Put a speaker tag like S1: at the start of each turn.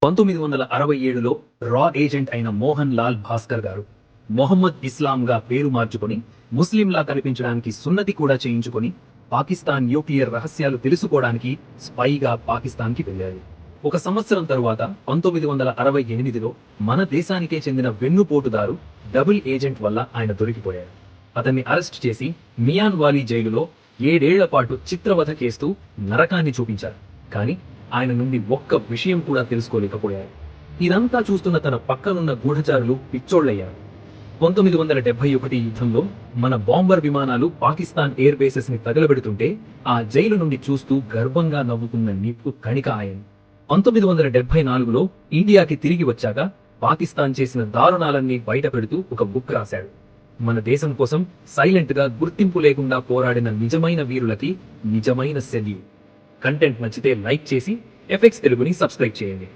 S1: 1967లో రా ఏజెంట్ అయిన మోహన్ లాల్ భాస్కర్ గారు మొహమ్మద్ ఇస్లాంగా పేరు మార్చుకొని ముస్లింలా కనిపించడానికి సున్నతి కూడా చేయించుకొని పాకిస్తాన్ న్యూక్లియర్ రహస్యాలు తెలుసుకోవడానికి స్పైగా పాకిస్తాన్కి వెళ్ళారు. ఒక సంవత్సరం తరువాత 1968లో మన దేశానికే చెందిన వెన్నుపోటుదారు డబుల్ ఏజెంట్ వల్ల ఆయన దొరికిపోయారు. అతన్ని అరెస్ట్ చేసి మియాన్ వాలీ జైలులో 7 ఏళ్ల పాటు చిత్రవధ చేస్తూ నరకాన్ని చూపించారు. కానీ ఆయన నుండి ఒక్క విషయం కూడా తెలుసుకోలేకపోయారు. ఇదంతా చూస్తున్న తన పక్కనున్న గూఢచారులు పిచ్చోళ్లయ్యారు. 1971 యుద్ధంలో మన బాంబర్ విమానాలు పాకిస్తాన్ ఎయిర్ బేసెస్ ని తగలబెడుతుంటే ఆ జైలు నుండి చూస్తూ గర్వంగా నవ్వుకున్న నిప్పు కణిక ఆయన. 1974లో ఇండియాకి తిరిగి వచ్చాక పాకిస్తాన్ చేసిన దారుణాలన్నీ బయట పెడుతూ ఒక బుక్ రాశాడు. మన దేశం కోసం సైలెంట్ గా గుర్తింపు లేకుండా పోరాడిన నిజమైన వీరులకి నిజమైన సెల్యూట్. కంటెంట్ నచ్చితే లైక్ చేసి ఎఫెక్ట్స్ తెలుగుని సబ్స్క్రైబ్ చేయండి.